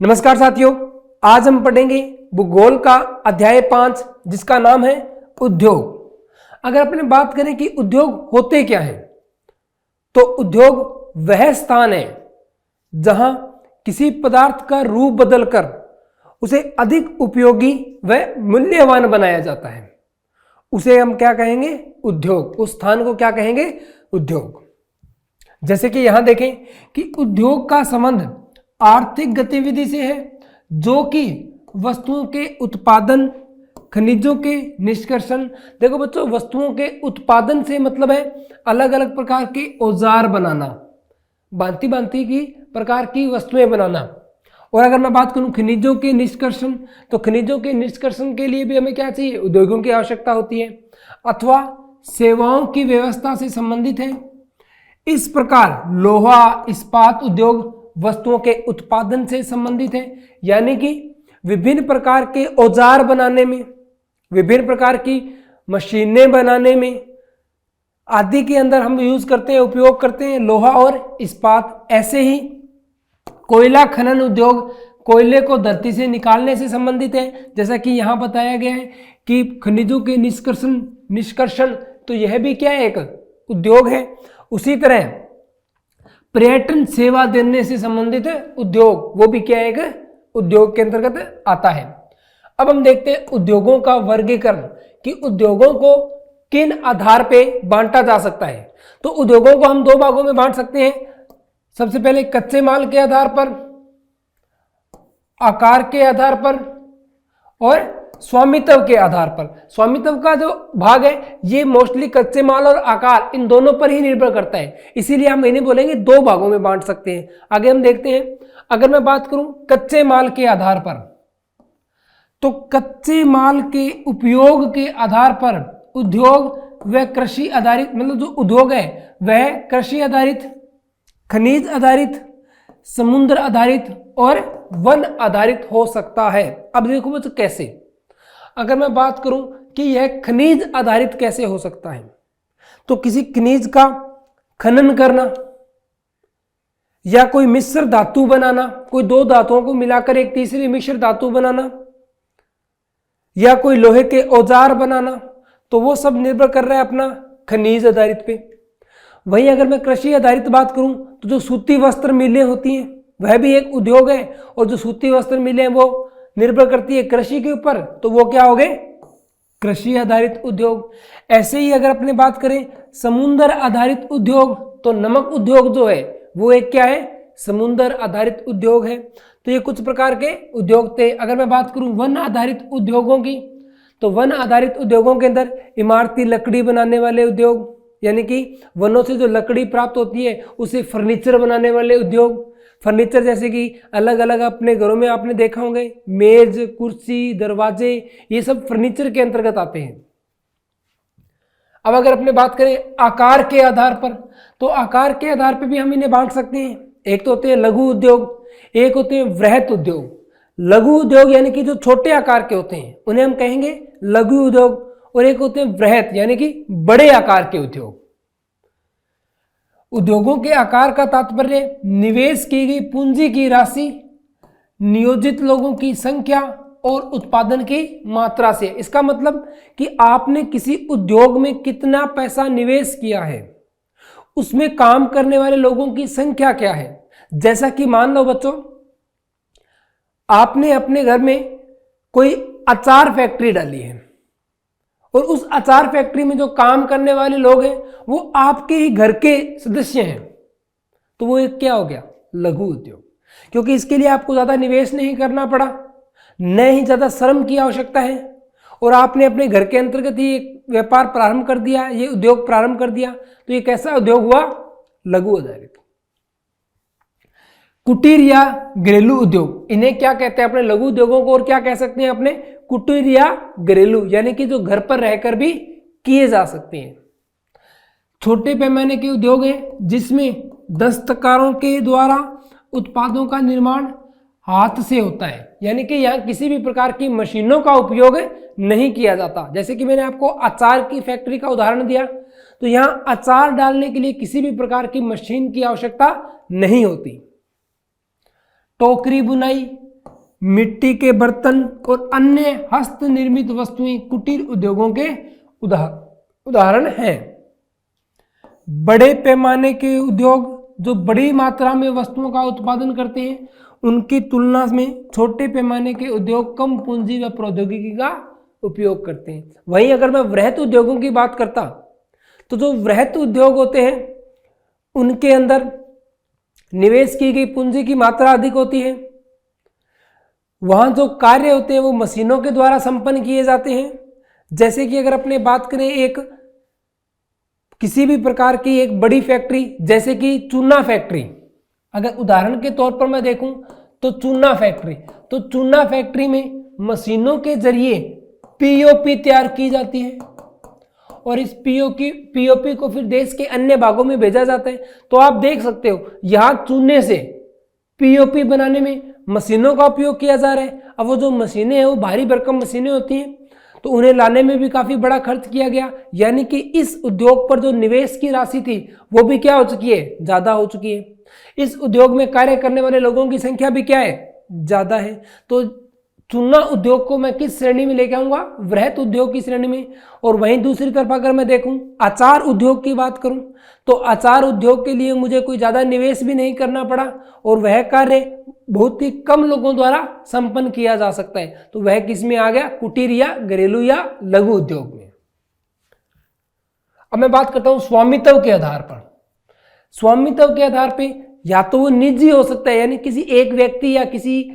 नमस्कार साथियों, आज हम पढ़ेंगे भूगोल का अध्याय 5 जिसका नाम है उद्योग। अगर अपने बात करें कि उद्योग होते क्या हैं, तो उद्योग वह स्थान है जहां किसी पदार्थ का रूप बदलकर उसे अधिक उपयोगी व मूल्यवान बनाया जाता है। उसे हम क्या कहेंगे? उद्योग। उस स्थान को क्या कहेंगे? उद्योग। जैसे कि यहां देखें कि उद्योग का संबंध आर्थिक गतिविधि से है जो कि वस्तुओं के उत्पादन, खनिजों के निष्कर्षण। देखो बच्चों, वस्तुओं के उत्पादन से मतलब है अलग अलग प्रकार के औजार बनाना, भांति भांति की प्रकार की वस्तुएं बनाना। और अगर मैं बात करूं खनिजों के निष्कर्षण, तो खनिजों के निष्कर्षण के लिए भी हमें क्या चाहिए? उद्योगों की आवश्यकता होती है, अथवा सेवाओं की व्यवस्था से संबंधित है। इस प्रकार लोहा इस्पात उद्योग वस्तुओं के उत्पादन से संबंधित है, यानी कि विभिन्न प्रकार के औजार बनाने में, विभिन्न प्रकार की मशीनें बनाने में आदि के अंदर हम यूज करते हैं, उपयोग करते हैं लोहा और इस्पात। ऐसे ही कोयला खनन उद्योग कोयले को धरती से निकालने से संबंधित है, जैसा कि यहां बताया गया है कि खनिजों के निष्कर्षण, तो यह भी क्या है? एक उद्योग है। उसी तरह पर्यटन सेवा देने से संबंधित उद्योग, वो भी क्या है? एक उद्योग के अंतर्गत आता है। अब हम देखते हैं उद्योगों का वर्गीकरण कि उद्योगों को किन आधार पे बांटा जा सकता है। तो उद्योगों को हम दो भागों में बांट सकते हैं। सबसे पहले कच्चे माल के आधार पर, आकार के आधार पर और स्वामित्व के आधार पर। स्वामित्व का जो भाग है ये मोस्टली कच्चे माल और आकार, इन दोनों पर ही निर्भर करता है, इसीलिए हम इन्हें बोलेंगे दो भागों में बांट सकते हैं। आगे हम देखते हैं। अगर मैं बात करूं कच्चे माल के आधार पर, तो कच्चे माल के उपयोग के आधार पर उद्योग व कृषि आधारित, मतलब जो उद्योग है वह कृषि आधारित, खनिज आधारित, समुद्र आधारित और वन आधारित हो सकता है। अब देखो बच्चों कैसे, अगर मैं बात करूं कि यह खनिज आधारित कैसे हो सकता है, तो किसी खनिज का खनन करना या कोई मिश्र धातु बनाना, कोई दो धातुओं को मिलाकर एक तीसरी मिश्र धातु बनाना, या कोई लोहे के औजार बनाना, तो वो सब निर्भर कर रहा है अपना खनिज आधारित पे। वहीं अगर मैं कृषि आधारित बात करूं, तो जो सूती वस्त्र मिलें होती हैं वह भी एक उद्योग है, और जो सूती वस्त्र मिलें वो निर्भर करती है कृषि के ऊपर, तो वो क्या हो गए? कृषि आधारित उद्योग। ऐसे ही अगर अपने बात करें समुद्र आधारित उद्योग, तो नमक उद्योग जो है वो एक क्या है? समुद्र आधारित उद्योग है। तो ये कुछ प्रकार के उद्योग थे। अगर मैं बात करूं वन आधारित उद्योगों की, तो वन आधारित उद्योगों के अंदर इमारती लकड़ी बनाने वाले उद्योग, यानी कि वनों से जो लकड़ी प्राप्त होती है उसे फर्नीचर बनाने वाले उद्योग। फर्नीचर जैसे कि अलग अलग अपने घरों में आपने देखा होंगे, मेज, कुर्सी, दरवाजे, ये सब फर्नीचर के अंतर्गत आते हैं। अब अगर अपने बात करें आकार के आधार पर, तो आकार के आधार पर भी हम इन्हें बांट सकते हैं। एक तो होते हैं लघु उद्योग, एक होते हैं वृहत उद्योग। लघु उद्योग यानी कि जो छोटे आकार के होते हैं उन्हें हम कहेंगे लघु उद्योग, और एक होते हैं वृहत यानी कि बड़े आकार के उद्योग। उद्योगों के आकार का तात्पर्य निवेश की गई पूंजी की राशि, नियोजित लोगों की संख्या और उत्पादन की मात्रा से। इसका मतलब कि आपने किसी उद्योग में कितना पैसा निवेश किया है, उसमें काम करने वाले लोगों की संख्या क्या है। जैसा कि मान लो बच्चों, आपने अपने घर में कोई अचार फैक्ट्री डाली है, और उस अचार फैक्ट्री में जो काम करने वाले लोग हैं वो आपके ही घर के सदस्य हैं, तो वो एक क्या हो गया? लघु उद्योग। क्योंकि इसके लिए आपको ज्यादा निवेश नहीं करना पड़ा, न ही ज्यादा श्रम की आवश्यकता है, और आपने अपने घर के अंतर्गत ही एक व्यापार प्रारंभ कर दिया, ये उद्योग प्रारंभ कर दिया, तो ये कैसा उद्योग हुआ? लघु आधारित। कुटीर या घरेलू उद्योग, इन्हें क्या कहते हैं? अपने लघु उद्योगों को और क्या कह सकते हैं? अपने कुटीर या घरेलू, यानी कि जो घर पर रहकर भी किए जा सकते हैं। छोटे पैमाने के उद्योग हैं जिसमें दस्तकारों के द्वारा उत्पादों का निर्माण हाथ से होता है, यानी कि यहाँ किसी भी प्रकार की मशीनों का उपयोग नहीं किया जाता। जैसे कि मैंने आपको अचार की फैक्ट्री का उदाहरण दिया, तो यहाँ अचार डालने के लिए किसी भी प्रकार की मशीन की आवश्यकता नहीं होती। टोकरी बुनाई मिट्टी के बर्तन और अन्य हस्त निर्मित वस्तुएं कुटीर उद्योगों के उदाहरण हैं। बड़े पैमाने के उद्योग जो बड़ी मात्रा में वस्तुओं का उत्पादन करते हैं, उनकी तुलना में छोटे पैमाने के उद्योग कम पूंजी व प्रौद्योगिकी का उपयोग करते हैं। वहीं अगर मैं वृहत उद्योगों की बात करता तो जो वृहत उद्योग होते हैं उनके अंदर निवेश की गई पूंजी की मात्रा अधिक होती है। वहां जो कार्य होते हैं वो मशीनों के द्वारा संपन्न किए जाते हैं। जैसे कि अगर अपने बात करें किसी भी प्रकार की एक बड़ी फैक्ट्री, जैसे कि चूना फैक्ट्री, अगर उदाहरण के तौर पर मैं देखूं तो चूना फैक्ट्री में मशीनों के जरिए पीओपी तैयार की जाती है और इस पीओपी को फिर देश के अन्य भागों में भेजा जाता है। तो आप देख सकते हो यहां चूने से पीओपी बनाने में मशीनों का उपयोग किया जा रहा है। अब वो जो मशीनें हैं वो भारी भरकम मशीनें होती हैं, तो उन्हें लाने में भी काफी बड़ा खर्च किया गया। यानी कि इस उद्योग पर जो निवेश की राशि थी वो भी क्या हो चुकी है, ज्यादा हो चुकी है। इस उद्योग में कार्य करने वाले लोगों की संख्या भी क्या है, ज्यादा है। तो चूना उद्योग को मैं किस श्रेणी में लेके आऊंगा, वृहत उद्योग की श्रेणी में। और वहीं दूसरी तरफ अगर मैं देखूं अचार उद्योग की बात करूं तो अचार उद्योग के लिए मुझे कोई ज्यादा निवेश भी नहीं करना पड़ा और वह कार्य बहुत ही कम लोगों द्वारा संपन्न किया जा सकता है। तो वह किस में आ गया, कुटीर या घरेलू या लघु उद्योग में। अब मैं बात करता हूं स्वामित्व के आधार पर। स्वामित्व के आधार पे या तो वो निजी हो सकता है, यानी किसी एक व्यक्ति या किसी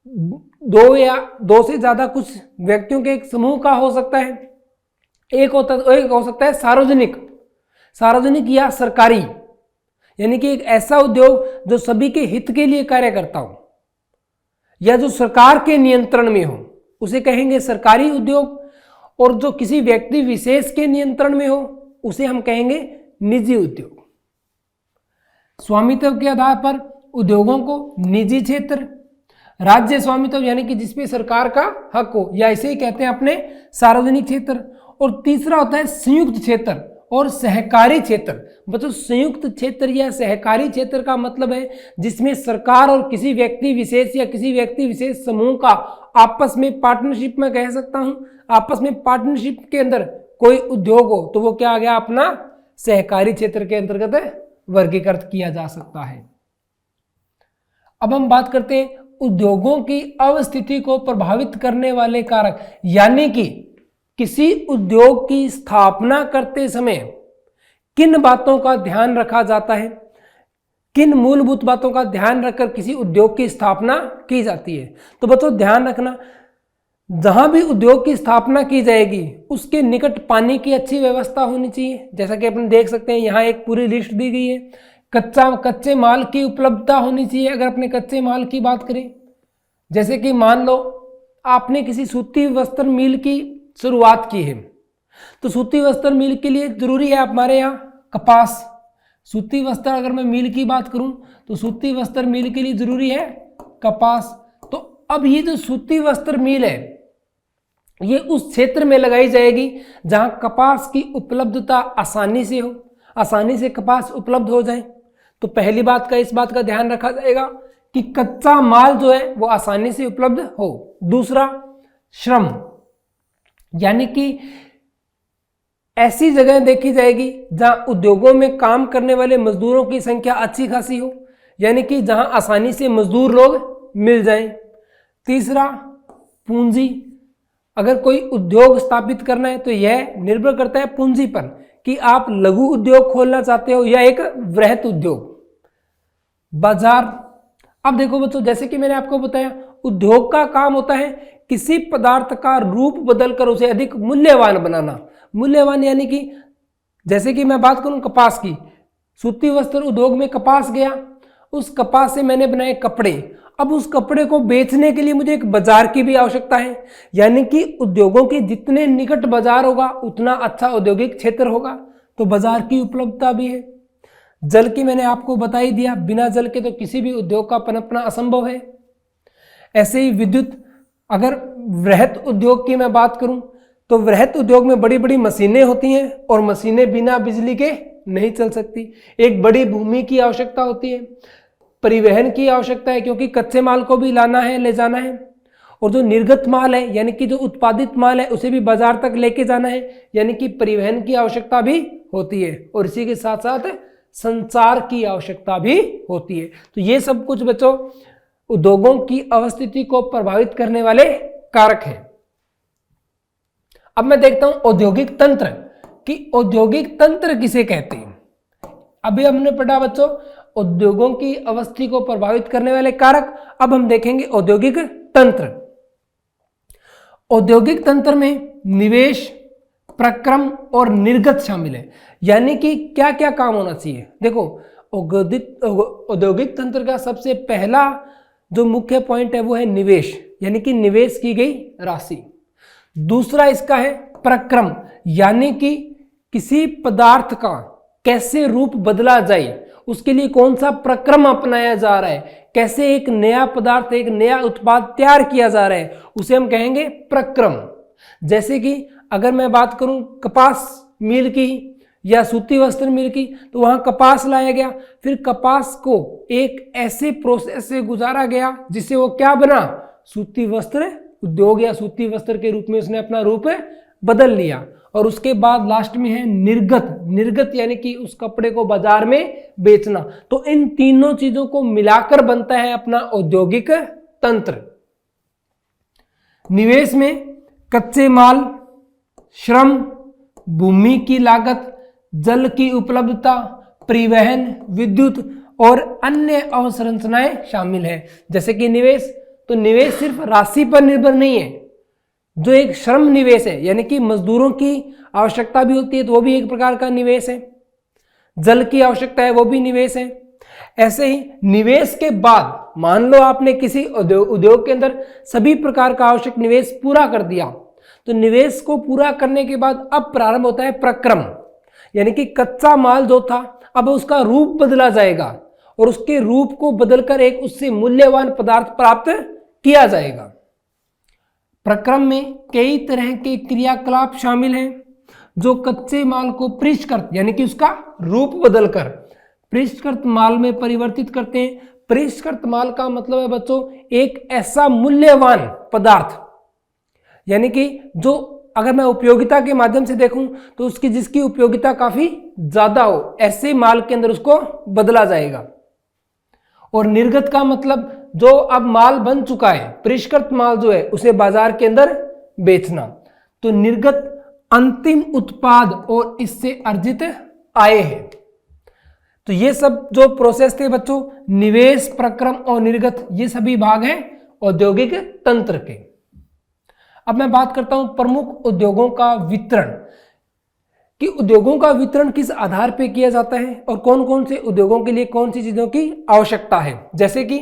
दो या दो से ज्यादा कुछ व्यक्तियों के एक समूह का हो सकता है। एक हो सकता है सार्वजनिक या सरकारी, यानी कि एक ऐसा उद्योग जो सभी के हित के लिए कार्य करता हो या जो सरकार के नियंत्रण में हो, उसे कहेंगे सरकारी उद्योग। और जो किसी व्यक्ति विशेष के नियंत्रण में हो उसे हम कहेंगे निजी उद्योग। स्वामित्व के आधार पर उद्योगों को निजी क्षेत्र, राज्य स्वामित्व यानी कि जिसमें सरकार का हक हो, या इसे ही कहते हैं अपने सार्वजनिक क्षेत्र। और तीसरा होता है संयुक्त क्षेत्र और सहकारी क्षेत्र। बच्चों संयुक्त क्षेत्र या सहकारी क्षेत्र का मतलब है जिसमें सरकार और किसी व्यक्ति विशेष या किसी व्यक्ति विशेष समूह का आपस में पार्टनरशिप में कह सकता हूं, आपस में पार्टनरशिप के अंदर कोई उद्योग हो तो वो क्या आ गया, अपना सहकारी क्षेत्र के अंतर्गत वर्गीकृत किया जा सकता है। अब हम बात करते हैं उद्योगों की अवस्थिति को प्रभावित करने वाले कारक, यानी कि किसी उद्योग की स्थापना करते समय किन बातों का ध्यान रखा जाता है, किन मूलभूत बातों का ध्यान रखकर किसी उद्योग की स्थापना की जाती है। तो बच्चों ध्यान रखना, जहां भी उद्योग की स्थापना की जाएगी उसके निकट पानी की अच्छी व्यवस्था होनी चाहिए। जैसा कि अपन देख सकते हैं यहाँ एक पूरी लिस्ट दी गई है। कच्चे माल की उपलब्धता होनी चाहिए। अगर अपने कच्चे माल की बात करें, जैसे कि मान लो आपने किसी सूती वस्त्र मिल की शुरुआत की है, तो सूती वस्त्र मिल के लिए जरूरी है हमारे यहाँ कपास। सूती वस्त्र अगर मैं मिल की बात करूं तो सूती वस्त्र मिल के लिए जरूरी है कपास। तो अब ये जो सूती वस्त्र मिल है ये उस क्षेत्र में लगाई जाएगी जहां कपास की उपलब्धता आसानी से हो, आसानी से कपास उपलब्ध हो जाए। तो पहली बात का इस बात का ध्यान रखा जाएगा कि कच्चा माल जो है वो आसानी से उपलब्ध हो। दूसरा श्रम, यानी कि ऐसी जगह देखी जाएगी जहां उद्योगों में काम करने वाले मजदूरों की संख्या अच्छी खासी हो, यानी कि जहां आसानी से मजदूर लोग मिल जाएं। तीसरा पूंजी, अगर कोई उद्योग स्थापित करना है तो यह निर्भर करता है पूंजी पर कि आप लघु उद्योग खोलना चाहते हो या एक वृहत उद्योग। बाजार, अब देखो बच्चों जैसे कि मैंने आपको बताया उद्योग का काम होता है किसी पदार्थ का रूप बदलकर उसे अधिक मूल्यवान बनाना। मूल्यवान यानी कि जैसे कि मैं बात करूं कपास की, सूती वस्त्र उद्योग में कपास गया, उस कपास से मैंने बनाए कपड़े। अब उस कपड़े को बेचने के लिए मुझे एक बाजार की भी आवश्यकता है, यानी कि उद्योगों के जितने निकट बाजार होगा उतना अच्छा औद्योगिक क्षेत्र होगा। तो बाजार की उपलब्धता भी है। जल की मैंने आपको बता ही दिया, बिना जल के तो किसी भी उद्योग का पनपना असंभव है। ऐसे ही विद्युत, अगर वृहत उद्योग की मैं बात करूं तो वृहत उद्योग में बड़ी बड़ी मशीनें होती हैं और मशीनें बिना बिजली के नहीं चल सकती। एक बड़ी भूमि की आवश्यकता होती है, परिवहन की आवश्यकता है क्योंकि कच्चे माल को भी लाना है, ले जाना है। और जो निर्गत माल है यानी कि जो उत्पादित माल है उसे भी बाजार तक लेके जाना है, यानी कि परिवहन की आवश्यकता भी होती है, और इसी के साथ साथ संचार की आवश्यकता भी होती है। तो ये सब कुछ बच्चों उद्योगों की अवस्थिति को प्रभावित करने वाले कारक हैं। अब मैं देखता हूं औद्योगिक तंत्र, कि औद्योगिक तंत्र किसे कहते हैं। अभी हमने पढ़ा बच्चों उद्योगों की अवस्थिति को प्रभावित करने वाले कारक, अब हम देखेंगे औद्योगिक तंत्र। औद्योगिक तंत्र में निवेश, प्रक्रम और निर्गत शामिल है, यानी कि क्या क्या काम होना चाहिए। देखो औद्योगिक तंत्र का सबसे पहला जो मुख्य पॉइंट है वो है निवेश, यानी कि निवेश की गई राशि। दूसरा इसका है प्रक्रम, यानी कि किसी पदार्थ का कैसे रूप बदला जाए, उसके लिए कौन सा प्रक्रम अपनाया जा रहा है, कैसे एक नया पदार्थ, एक नया उत्पाद तैयार किया जा रहा है, उसे हम कहेंगे प्रक्रम। जैसे कि अगर मैं बात करूं कपास मिल की या सूती वस्त्र मिल की, तो वहां कपास लाया गया, फिर कपास को एक ऐसे प्रोसेस से गुजारा गया जिससे वो क्या बना, सूती वस्त्र उद्योग या सूती वस्त्र के रूप में उसने अपना रूप बदल लिया। और उसके बाद लास्ट में है निर्गत। निर्गत यानी कि उस कपड़े को बाजार में बेचना। तो इन तीनों चीजों को मिलाकर बनता है अपना औद्योगिक तंत्र। निवेश में कच्चे माल, श्रम, भूमि की लागत, जल की उपलब्धता, परिवहन, विद्युत और अन्य अवसंरचनाएं शामिल है। जैसे कि निवेश, तो निवेश सिर्फ राशि पर निर्भर नहीं है, जो एक श्रम निवेश है यानी कि मजदूरों की आवश्यकता भी होती है, तो वो भी एक प्रकार का निवेश है। जल की आवश्यकता है, वो भी निवेश है। ऐसे ही निवेश के बाद मान लो आपने किसी उद्योग के अंदर सभी प्रकार का आवश्यक निवेश पूरा कर दिया, तो निवेश को पूरा करने के बाद अब प्रारंभ होता है प्रक्रम, यानी कि कच्चा माल जो था अब उसका रूप बदला जाएगा और उसके रूप को बदलकर एक उससे मूल्यवान पदार्थ प्राप्त किया जाएगा। प्रक्रम में कई तरह के क्रियाकलाप शामिल हैं जो कच्चे माल को परिष्कृत यानी कि उसका रूप बदलकर परिष्कृत माल में परिवर्तित करते हैं। परिष्कृत माल का मतलब है बच्चों एक ऐसा मूल्यवान पदार्थ, यानी कि जो अगर मैं उपयोगिता के माध्यम से देखूं तो उसकी जिसकी उपयोगिता काफी ज्यादा हो, ऐसे माल के अंदर उसको बदला जाएगा। और निर्गत का मतलब जो अब माल बन चुका है, परिष्कृत माल जो है उसे बाजार के अंदर बेचना। तो निर्गत अंतिम उत्पाद और इससे अर्जित आय है। तो ये सब जो प्रोसेस थे बच्चों, निवेश, प्रक्रम और निर्गत, ये सभी भाग हैं औद्योगिक तंत्र के। अब मैं बात करता हूं प्रमुख उद्योगों का वितरण, कि उद्योगों का वितरण किस आधार पर किया जाता है और कौन कौन से उद्योगों के लिए कौन सी चीजों की आवश्यकता है। जैसे कि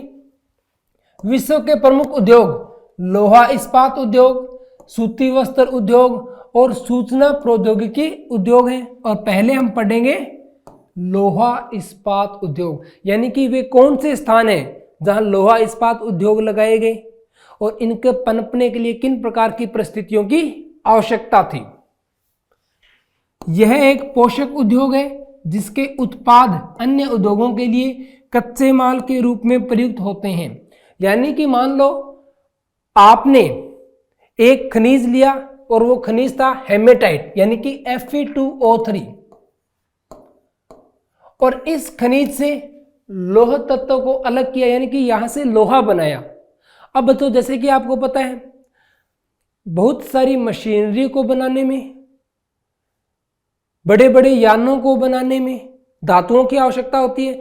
विश्व के प्रमुख उद्योग लोहा इस्पात उद्योग, सूती वस्त्र उद्योग और सूचना प्रौद्योगिकी उद्योग हैं। और पहले हम पढ़ेंगे लोहा इस्पात उद्योग, यानी कि वे कौन से स्थान हैं जहां लोहा इस्पात उद्योग लगाए गए और इनके पनपने के लिए किन प्रकार की परिस्थितियों की आवश्यकता थी। यह एक पोषक उद्योग है जिसके उत्पाद अन्य उद्योगों के लिए कच्चे माल के रूप में प्रयुक्त होते हैं। यानी कि मान लो आपने एक खनिज लिया और वो खनिज था हेमेटाइट यानी कि Fe2O3, और इस खनिज से लोह तत्व को अलग किया यानी कि यहां से लोहा बनाया। अब बच्चों जैसे कि आपको पता है बहुत सारी मशीनरी को बनाने में, बड़े बड़े यानों को बनाने में धातुओं की आवश्यकता होती है।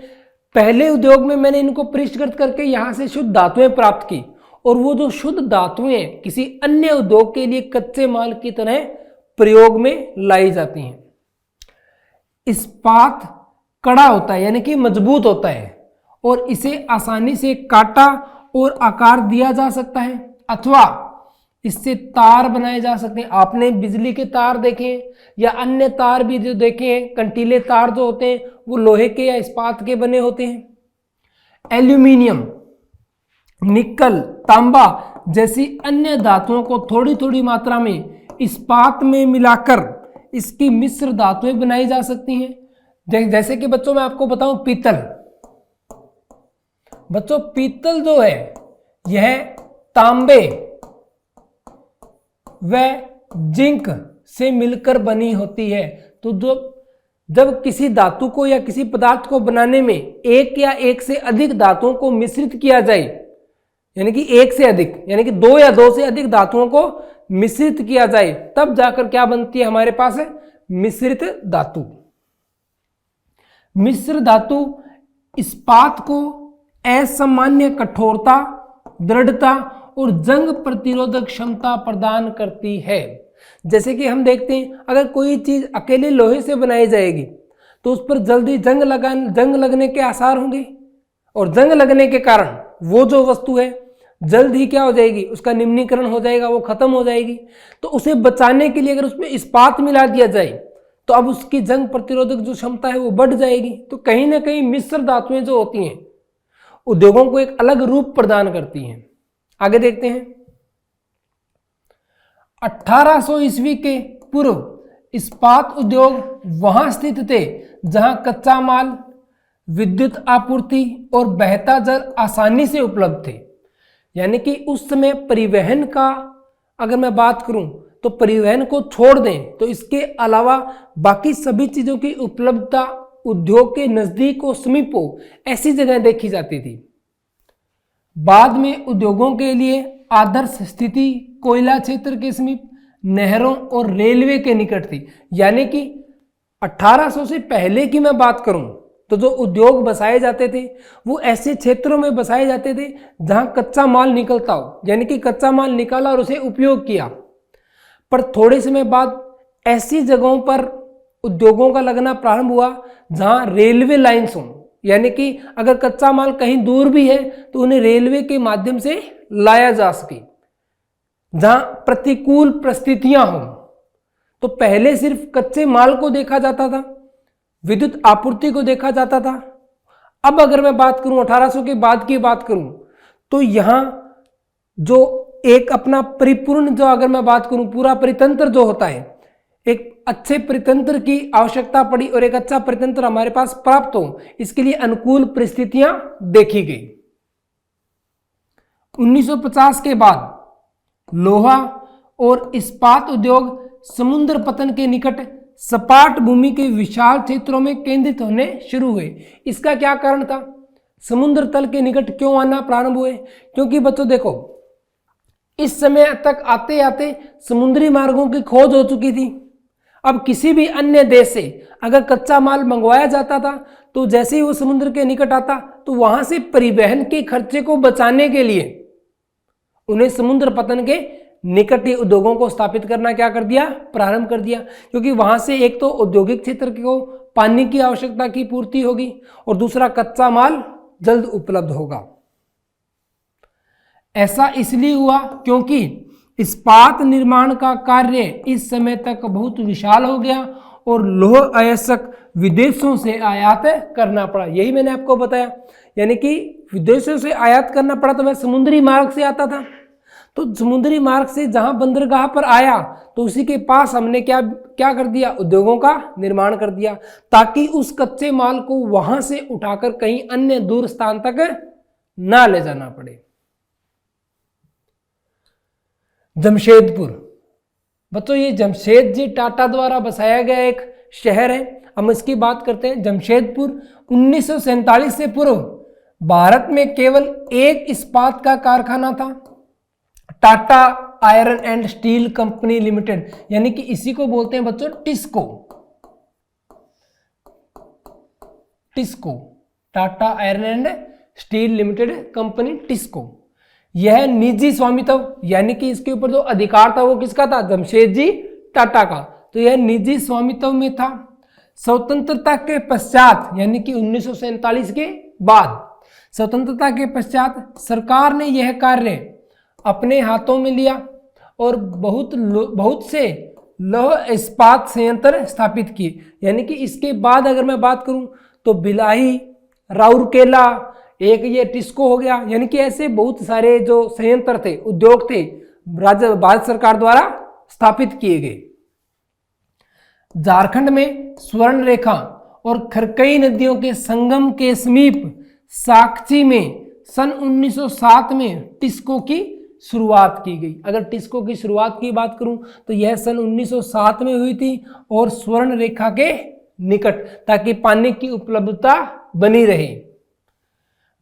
पहले उद्योग में मैंने इनको परिष्कृत करके यहां से शुद्ध धातुएं प्राप्त की, और वो जो शुद्ध धातुएं किसी अन्य उद्योग के लिए कच्चे माल की तरह प्रयोग में लाई जाती हैं। इस्पात कड़ा होता है यानी कि मजबूत होता है और इसे आसानी से काटा और आकार दिया जा सकता है, अथवा इससे तार बनाए जा सकते हैं। आपने बिजली के तार देखे या अन्य तार भी जो देखे हैं, कंटीले तार जो होते हैं वो लोहे के या इस्पात के बने होते हैं। एल्यूमिनियम, निकल, तांबा जैसी अन्य धातुओं को थोड़ी थोड़ी मात्रा में इस्पात में मिलाकर इसकी मिश्र धातुएं बनाई जा सकती हैं। जैसे कि बच्चों मैं आपको बताऊं पीतल, बच्चों पीतल जो है यह तांबे वह जिंक से मिलकर बनी होती है। तो जब किसी धातु को या किसी पदार्थ को बनाने में एक या एक से अधिक धातुओं को मिश्रित किया जाए, यानी कि एक से अधिक, यानी कि दो या दो से अधिक धातुओं को मिश्रित किया जाए, तब जाकर क्या बनती है हमारे पास मिश्रित धातु। मिश्र धातु इस्पात को असामान्य कठोरता, दृढ़ता और जंग प्रतिरोधक क्षमता प्रदान करती है। जैसे कि हम देखते हैं, अगर कोई चीज अकेले लोहे से बनाई जाएगी तो उस पर जल्दी जंग लगने के आसार होंगे, और जंग लगने के कारण वो जो वस्तु है जल्द ही क्या हो जाएगी, उसका निम्नीकरण हो जाएगा, वो खत्म हो जाएगी। तो उसे बचाने के लिए अगर उसमें इस्पात मिला दिया जाए तो अब उसकी जंग प्रतिरोधक जो क्षमता है वो बढ़ जाएगी। तो कहीं ना कहीं मिश्र धातुएं जो होती हैं उद्योगों को एक अलग रूप प्रदान करती हैं। आगे देखते हैं, 1800 ईस्वी के पूर्व इस्पात उद्योग वहां स्थित थे जहां कच्चा माल, विद्युत आपूर्ति और बहता जल आसानी से उपलब्ध थे। यानी कि उस समय परिवहन का अगर मैं बात करूं तो परिवहन को छोड़ दें तो इसके अलावा बाकी सभी चीजों की उपलब्धता उद्योग के नजदीक और समीप हो, ऐसी जगह देखी जाती थी। बाद में उद्योगों के लिए आदर्श स्थिति कोयला क्षेत्र के समीप, नहरों और रेलवे के निकट थी। यानी कि 1800 से पहले की मैं बात करूं तो जो उद्योग बसाए जाते थे वो ऐसे क्षेत्रों में बसाए जाते थे जहां कच्चा माल निकलता हो, यानी कि कच्चा माल निकाला और उसे उपयोग किया। पर थोड़े समय बाद ऐसी जगहों पर उद्योगों का लगना प्रारंभ हुआ जहां रेलवे लाइन्स हों, यानी कि अगर कच्चा माल कहीं दूर भी है तो उन्हें रेलवे के माध्यम से लाया जा सके, जहां प्रतिकूल परिस्थितियां हों। तो पहले सिर्फ कच्चे माल को देखा जाता था, विद्युत आपूर्ति को देखा जाता था। अब अगर मैं बात करूं 1800 के बाद की बात करूं तो यहां जो एक अपना परिपूर्ण, जो अगर मैं बात करूं पूरा परितंत्र जो होता है, एक अच्छे परितंत्र की आवश्यकता पड़ी और एक अच्छा परितंत्र हमारे पास प्राप्त हो, इसके लिए अनुकूल परिस्थितियां देखी गई। 1950 के बाद लोहा और इस्पात उद्योग समुद्र पतन के निकट सपाट भूमि के विशाल क्षेत्रों में केंद्रित होने शुरू हुए। इसका क्या कारण था? समुद्र तल के निकट क्यों आना प्रारंभ हुए? क्योंकि बच्चों देखो, इस समय तक आते आते समुद्री मार्गों की खोज हो चुकी थी। अब किसी भी अन्य देश से अगर कच्चा माल मंगवाया जाता था तो जैसे ही वो समुद्र के निकट आता तो वहां से परिवहन के खर्चे को बचाने के लिए उन्हें समुद्र पतन के निकट ही उद्योगों को स्थापित करना क्या कर दिया, प्रारंभ कर दिया। क्योंकि वहां से एक तो औद्योगिक क्षेत्र को पानी की आवश्यकता की पूर्ति होगी और दूसरा कच्चा माल जल्द उपलब्ध होगा। ऐसा इसलिए हुआ क्योंकि इस्पात निर्माण का कार्य इस समय तक बहुत विशाल हो गया और लौह अयस्क विदेशों से आयात करना पड़ा। यही मैंने आपको बताया, यानी कि विदेशों से आयात करना पड़ा तो वह समुद्री मार्ग से आता था। तो समुद्री मार्ग से जहां बंदरगाह पर आया तो उसी के पास हमने क्या कर दिया, उद्योगों का निर्माण कर दिया, ताकि उस कच्चे माल को वहां से उठाकर कहीं अन्य दूर स्थान तक ना ले जाना पड़े। जमशेदपुर, बच्चों ये जमशेद जी टाटा द्वारा बसाया गया एक शहर है। हम इसकी बात करते हैं। जमशेदपुर 1947 से पूर्व भारत में केवल एक इस्पात का कारखाना था, Tata iron and steel company limited, यानी कि इसी को बोलते हैं बच्चों TISCO. Tata iron and steel limited company TISCO. यह निजी स्वामित्व, यानी कि इसके ऊपर जो अधिकार था वो किसका था, जमशेद जी टाटा का। तो यह निजी स्वामित्व में था। स्वतंत्रता के पश्चात, यानी कि 1947 के बाद, स्वतंत्रता के पश्चात सरकार ने यह कार्य अपने हाथों में लिया और बहुत से लौह इस्पात संयंत्र स्थापित किए। यानी कि इसके बाद अगर मैं बात करूं तो भिलाई, राउरकेला, एक ये टिस्को हो गया, यानी कि ऐसे बहुत सारे जो संयंत्र थे, उद्योग थे, भारत सरकार द्वारा स्थापित किए गए। झारखंड में स्वर्ण रेखा और खरकई नदियों के संगम के समीप साक्षी में सन 1907 में टिस्को की शुरुआत की गई। अगर टिस्को की शुरुआत की बात करूं तो यह सन 1907 में हुई थी और स्वर्ण रेखा के निकट, ताकि पानी की उपलब्धता बनी रहे।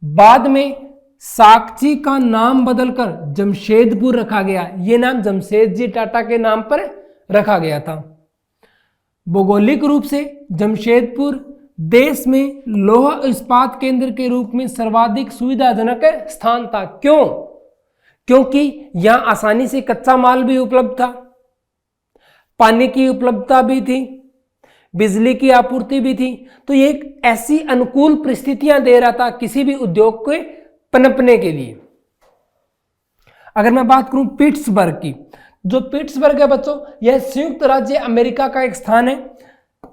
बाद में साकची का नाम बदलकर जमशेदपुर रखा गया। यह नाम जमशेदजी टाटा के नाम पर रखा गया था। भौगोलिक रूप से जमशेदपुर देश में लौह इस्पात केंद्र के रूप में सर्वाधिक सुविधाजनक स्थान था। क्यों? क्योंकि यहां आसानी से कच्चा माल भी उपलब्ध था, पानी की उपलब्धता भी थी, बिजली की आपूर्ति भी थी। तो ये एक ऐसी अनुकूल परिस्थितियां दे रहा था किसी भी उद्योग के पनपने के लिए। अगर मैं बात करूं पिट्सबर्ग की, जो पिट्सबर्ग है बच्चों, यह संयुक्त राज्य अमेरिका का एक स्थान है।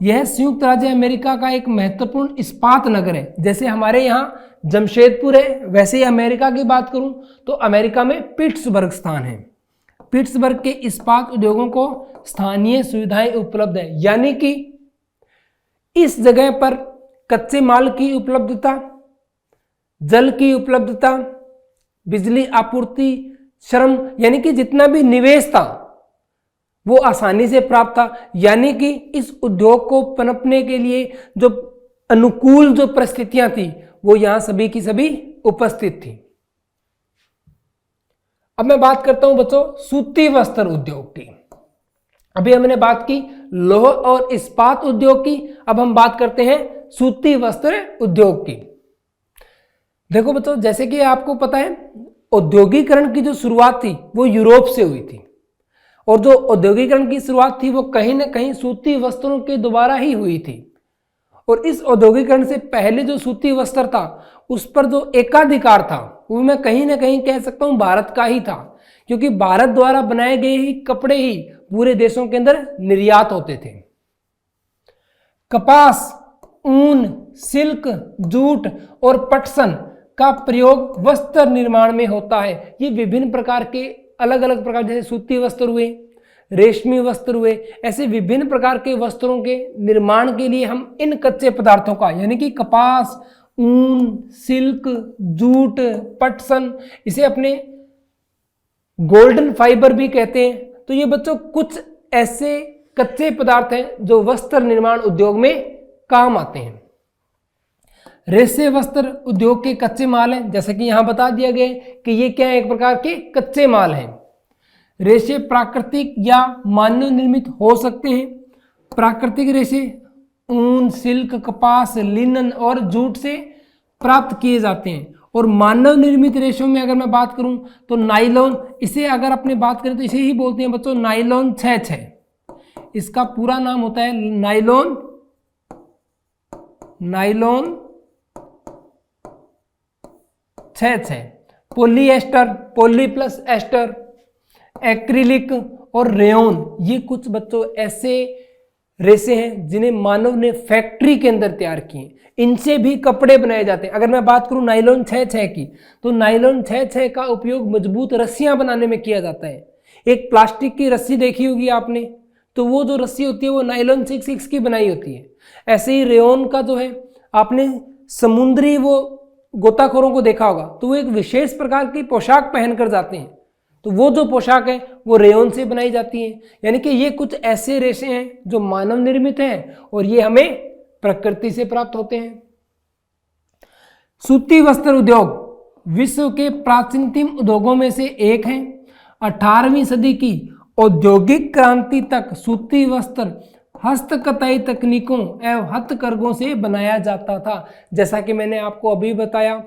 यह संयुक्त राज्य अमेरिका का एक महत्वपूर्ण इस्पात नगर है। जैसे हमारे यहाँ जमशेदपुर है, वैसे ही अमेरिका की बात करूं तो अमेरिका में पिट्सबर्ग स्थान है। पिट्सबर्ग के इस्पात उद्योगों को स्थानीय सुविधाएं उपलब्ध है, यानी कि इस जगह पर कच्चे माल की उपलब्धता, जल की उपलब्धता, बिजली आपूर्ति, श्रम, यानी कि जितना भी निवेश था वो आसानी से प्राप्त था। यानी कि इस उद्योग को पनपने के लिए जो अनुकूल जो परिस्थितियां थी वो यहां सभी की सभी उपस्थित थी। अब मैं बात करता हूं बच्चों सूती वस्त्र उद्योग की। अभी हमने बात की लौह और इस्पात उद्योग की, अब हम बात करते हैं सूती वस्त्र उद्योग की। देखो बच्चों, जैसे कि आपको पता है औद्योगिकरण की जो शुरुआत थी वो यूरोप से हुई थी, और जो औद्योगिकरण की शुरुआत थी वो कहीं ना कहीं सूती वस्त्रों के द्वारा ही हुई थी। और इस औद्योगिकरण से पहले जो सूती वस्त्र था उस पर जो एकाधिकार था वो मैं कहीं ना कहीं कह सकता हूं भारत का ही था, क्योंकि भारत द्वारा बनाए गए ही कपड़े ही पूरे देशों के अंदर निर्यात होते थे। कपास, ऊन, सिल्क, जूट और पटसन का प्रयोग वस्त्र निर्माण में होता है। ये विभिन्न प्रकार के अलग अलग प्रकार, जैसे सूती वस्त्र हुए, रेशमी वस्त्र हुए, ऐसे विभिन्न प्रकार के वस्त्रों के निर्माण के लिए हम इन कच्चे पदार्थों का, यानी कि कपास, ऊन, सिल्क, जूट, पटसन, इसे अपने गोल्डन फाइबर भी कहते हैं। तो ये बच्चों कुछ ऐसे कच्चे पदार्थ हैं जो वस्त्र निर्माण उद्योग में काम आते हैं। रेशे वस्त्र उद्योग के कच्चे माल हैं, जैसे कि यहां बता दिया गया कि ये क्या है, एक प्रकार के कच्चे माल हैं। रेशे प्राकृतिक या मानव निर्मित हो सकते हैं। प्राकृतिक रेशे ऊन, सिल्क, कपास, लिनन और जूट से प्राप्त किए जाते हैं। और मानव निर्मित रेशों में अगर मैं बात करूं तो नाइलॉन, इसे अगर अपने बात करें तो इसे ही बोलते हैं बच्चों नाइलॉन 6-6। इसका पूरा नाम होता है nylon 6-6। Polyester, poly plus ester, acrylic और रेयोन, ये कुछ बच्चों ऐसे रेशे हैं जिन्हें मानव ने फैक्ट्री के अंदर तैयार किए। इनसे भी कपड़े बनाए जाते हैं। अगर मैं बात करूं नाइलॉन 6-6 की, तो नाइलॉन 6-6 का उपयोग मजबूत रस्सियां बनाने में किया जाता है। एक प्लास्टिक की रस्सी देखी होगी आपने, तो वो जो रस्सी होती है वो नाइलॉन 6-6 की बनाई होती है। ऐसे ही रेयोन का जो है, आपने समुद्री वो गोताखोरों को देखा होगा, तो वो एक विशेष प्रकार की पोशाक पहनकर जाते हैं, तो वो जो पोशाक है वो रेयोन से बनाई जाती है। यानी कि ये कुछ ऐसे रेशे हैं जो मानव निर्मित हैं और ये हमें प्रकृति से प्राप्त होते हैं। सूती वस्त्र उद्योग विश्व के प्राचीनतम उद्योगों में से एक है। 18वीं सदी की औद्योगिक क्रांति तक सूती वस्त्र हस्तकताई तकनीकों एवं हथकरघों से बनाया जाता था। जैसा कि मैंने आपको अभी बताया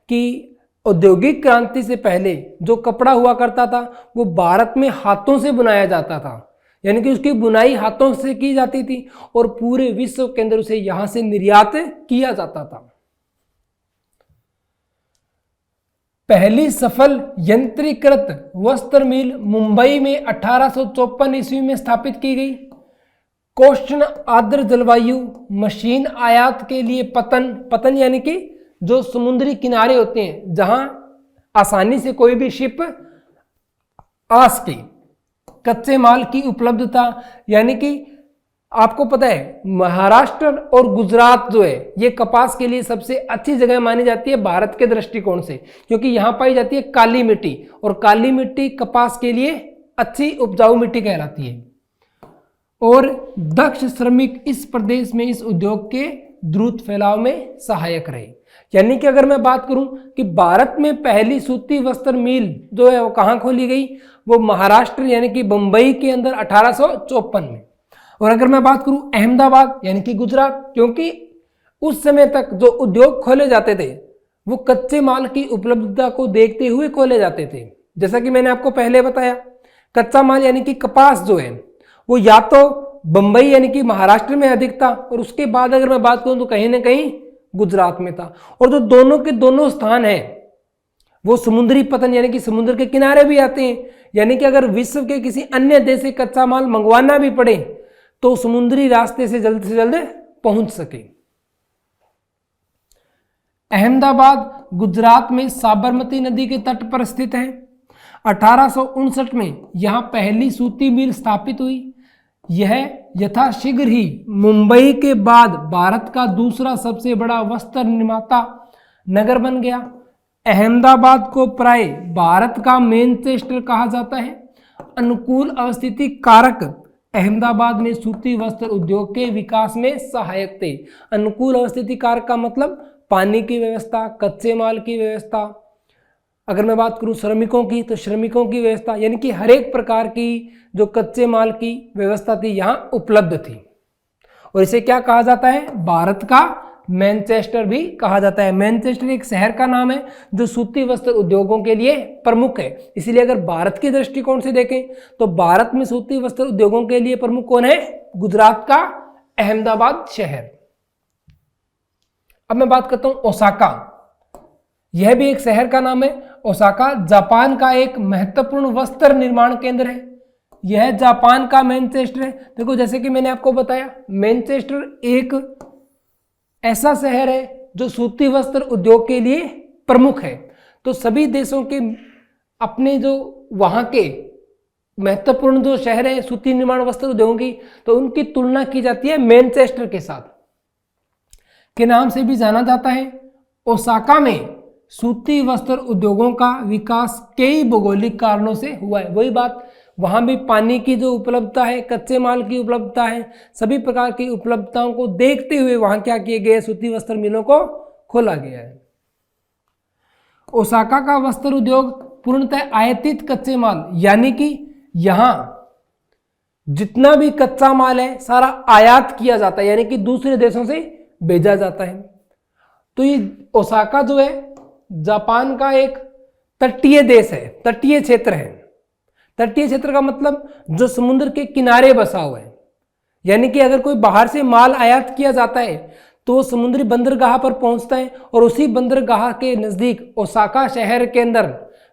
कि औद्योगिक क्रांति से पहले जो कपड़ा हुआ करता था वो भारत में हाथों से बनाया जाता था, यानी कि उसकी बुनाई हाथों से की जाती थी और पूरे विश्व के अंदर उसे यहां से निर्यात किया जाता था। पहली सफल यंत्रीकृत वस्त्र मिल मुंबई में 1854 ईस्वी में स्थापित की गई। कोष्ण आर्द्र जलवायु मशीन आयात के लिए पतन यानी कि जो समुद्री किनारे होते हैं जहां आसानी से कोई भी शिप आ सके, कच्चे माल की उपलब्धता, यानी कि आपको पता है महाराष्ट्र और गुजरात जो है ये कपास के लिए सबसे अच्छी जगह मानी जाती है भारत के दृष्टिकोण से, क्योंकि यहां पाई जाती है काली मिट्टी, और काली मिट्टी कपास के लिए अच्छी उपजाऊ मिट्टी कहलाती है। और दक्ष श्रमिक इस प्रदेश में इस उद्योग के द्रुत फैलाव में सहायक रहे। यानी कि अगर मैं बात करूं कि भारत में पहली सूती वस्त्र मिल जो है वो कहां खोली गई, वो महाराष्ट्र यानी कि बंबई के अंदर 1854 में। और अगर मैं बात करूं अहमदाबाद यानी कि गुजरात, क्योंकि उस समय तक जो उद्योग खोले जाते थे वो कच्चे माल की उपलब्धता को देखते हुए खोले जाते थे। जैसा कि मैंने आपको पहले बताया, कच्चा माल यानी कि कपास जो है वो या तो बंबई यानी कि महाराष्ट्र में अधिक था, और उसके बाद अगर मैं बात करूं तो कहीं ना कहीं गुजरात में था। और जो दोनों के दोनों स्थान है वो समुद्री पतन यानी कि समुद्र के किनारे भी आते हैं। यानी कि अगर विश्व के किसी अन्य देश से कच्चा माल मंगवाना भी पड़े तो समुद्री रास्ते से जल्द पहुंच सके। अहमदाबाद गुजरात में साबरमती नदी के तट पर स्थित है। 1859 में यहां पहली सूती मिल स्थापित हुई। यह यथाशीघ्र ही मुंबई के बाद भारत का दूसरा सबसे बड़ा वस्त्र निर्माता नगर बन गया। अहमदाबाद को प्राय भारत का मैनचेस्टर कहा जाता है। अनुकूल अवस्थिति कारक अहमदाबाद में सूती वस्त्र उद्योग के विकास में सहायक थे। अनुकूल अवस्थिति कारक का मतलब पानी की व्यवस्था, कच्चे माल की व्यवस्था। अगर मैं बात करूं श्रमिकों की तो श्रमिकों की व्यवस्था, यानी कि हर एक प्रकार की जो कच्चे माल की व्यवस्था थी यहाँ उपलब्ध थी। और इसे क्या कहा जाता है? भारत का मैनचेस्टर भी कहा जाता है। मैनचेस्टर एक शहर का नाम है जो सूती वस्त्र उद्योगों के लिए प्रमुख है। इसीलिए अगर भारत के दृष्टिकोण से देखें तो भारत में सूती वस्त्र उद्योगों के लिए प्रमुख कौन है? गुजरात का अहमदाबाद शहर। अब मैं बात करता हूं ओसाका। यह भी एक शहर का नाम है। ओसाका जापान का एक महत्वपूर्ण वस्त्र निर्माण केंद्र है। यह जापान का मैनचेस्टर है। देखो जैसे कि मैंने आपको बताया, मैनचेस्टर एक ऐसा शहर है जो सूती वस्त्र उद्योग के लिए प्रमुख है। तो सभी देशों के अपने जो वहां के महत्वपूर्ण जो शहर है सूती निर्माण वस्त्र उद्योगों की, तो उनकी तुलना की जाती है मैनचेस्टर के साथ, के नाम से भी जाना जाता है। ओसाका में सूती वस्त्र उद्योगों का विकास कई भौगोलिक कारणों से हुआ है। वही बात, वहां भी पानी की जो उपलब्धता है, कच्चे माल की उपलब्धता है, सभी प्रकार की उपलब्धताओं को देखते हुए वहां क्या किए गए? सूती वस्त्र मिलों को खोला गया है। ओसाका का वस्त्र उद्योग पूर्णतः आयातित कच्चे माल, यानी कि यहां जितना भी कच्चा माल है सारा आयात किया जाता है, यानी कि दूसरे देशों से भेजा जाता है। तो ये ओसाका जो है जापान का एक तटीय देश है, तटीय क्षेत्र है। तटीय क्षेत्र का मतलब जो समुद्र के किनारे बसा हुआ है। यानी कि अगर कोई बाहर से माल आयात किया जाता है तो समुद्री बंदरगाह पर पहुंचता है, और उसी बंदरगाह के नजदीक ओसाका शहर के अंदर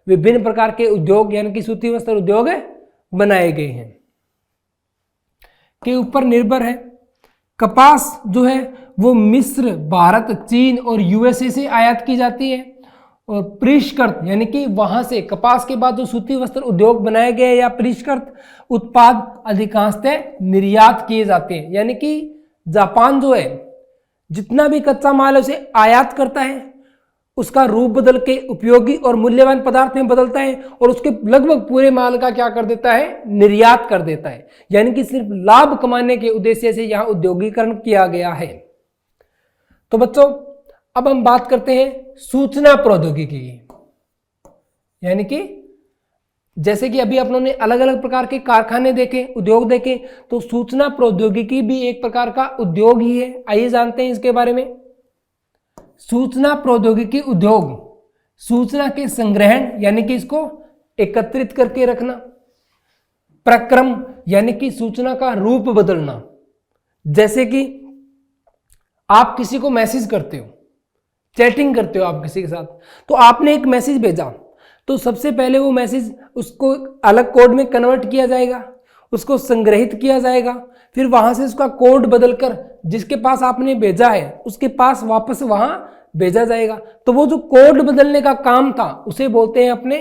विभिन्न प्रकार के उद्योग यानी कि सूती वस्त्र उद्योग बनाए गए हैं, के ऊपर निर्भर है। कपास जो है वो मिस्र, भारत, चीन और यूएसए से आयात की जाती है। और परिष्कृत यानी कि वहां से कपास के बाद जो सूती वस्त्र उद्योग बनाए गए या परिष्कृत उत्पाद अधिकांशतः निर्यात किए जाते हैं। यानी कि जापान जो है जितना भी कच्चा माल है उसे आयात करता है, उसका रूप बदल के उपयोगी और मूल्यवान पदार्थ में बदलता है, और उसके लगभग पूरे माल का क्या कर देता है? निर्यात कर देता है। यानी कि सिर्फ लाभ कमाने के उद्देश्य से यहां औद्योगिकरण किया गया है। तो बच्चों अब हम बात करते हैं सूचना प्रौद्योगिकी की। यानी कि जैसे कि अभी अपनों ने अलग अलग प्रकार के कारखाने देखे, उद्योग देखे, तो सूचना प्रौद्योगिकी भी एक प्रकार का उद्योग ही है। आइए जानते हैं इसके बारे में। सूचना प्रौद्योगिकी उद्योग सूचना के संग्रहण यानी कि इसको एकत्रित करके रखना, प्रक्रम यानी कि सूचना का रूप बदलना। जैसे कि आप किसी को मैसेज करते हो, चैटिंग करते हो आप किसी के साथ, तो आपने एक मैसेज भेजा, तो सबसे पहले वो मैसेज उसको अलग कोड में कन्वर्ट किया जाएगा, उसको संग्रहित किया जाएगा, फिर वहां से उसका कोड बदलकर जिसके पास आपने भेजा है उसके पास वापस वहां भेजा जाएगा। तो वो जो कोड बदलने का काम था उसे बोलते हैं अपने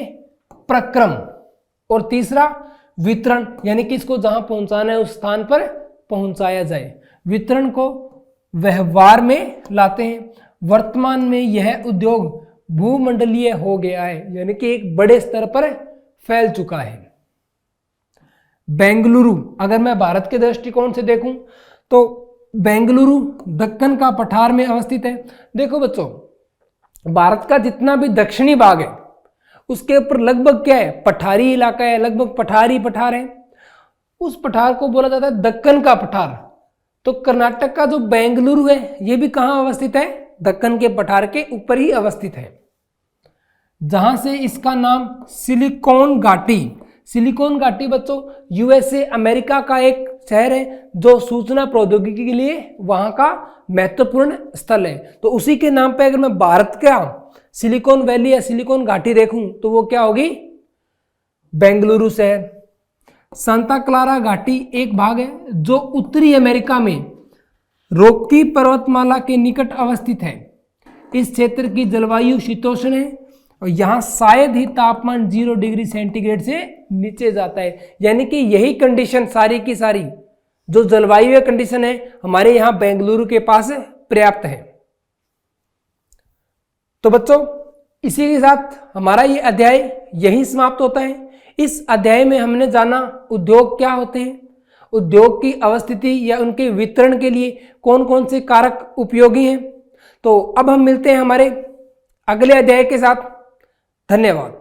प्रक्रम। और तीसरा वितरण, यानी कि इसको जहां पहुंचाना है उस स्थान पर पहुंचाया जाए, वितरण को व्यवहार में लाते हैं। वर्तमान में यह उद्योग भूमंडलीय हो गया है, यानी कि एक बड़े स्तर पर फैल चुका है। बेंगलुरु, अगर मैं भारत के दृष्टिकोण से देखूं तो बेंगलुरु दक्कन का पठार में अवस्थित है। देखो बच्चों, भारत का जितना भी दक्षिणी भाग है उसके ऊपर लगभग क्या है, पठारी इलाका है, लगभग पठार है। उस पठार को बोला जाता है दक्कन का पठार। तो कर्नाटक का जो बेंगलुरु है यह भी कहां अवस्थित है, दक्कन के पठार के ऊपर ही अवस्थित है, जहां से इसका नाम सिलिकॉन घाटी बच्चों यूएसए अमेरिका का एक शहर है जो सूचना प्रौद्योगिकी के लिए वहां का महत्वपूर्ण स्थल है। तो उसी के नाम पे अगर मैं भारत का सिलिकॉन वैली या सिलिकॉन घाटी देखूं तो वो क्या होगी, बेंगलुरु शहर। सांता क्लारा घाटी एक भाग है जो उत्तरी अमेरिका में रॉकी पर्वतमाला के निकट अवस्थित है। इस क्षेत्र की जलवायु शीतोष्ण है और यहाँ शायद ही तापमान 0 डिग्री सेंटीग्रेड से नीचे जाता है, यानी कि यही कंडीशन सारी की सारी जो जलवायु कंडीशन है हमारे यहाँ बेंगलुरु के पास पर्याप्त है। तो बच्चों, इसी के साथ हमारा ये अध्याय यही समाप्त होता है। इस अध्याय में हमने जाना उद्योग क्या होते हैं, उद्योग की अवस्थिति या उनके वितरण के लिए कौन कौन से कारक उपयोगी हैं। तो अब हम मिलते हैं हमारे अगले अध्याय के साथ। धन्यवाद।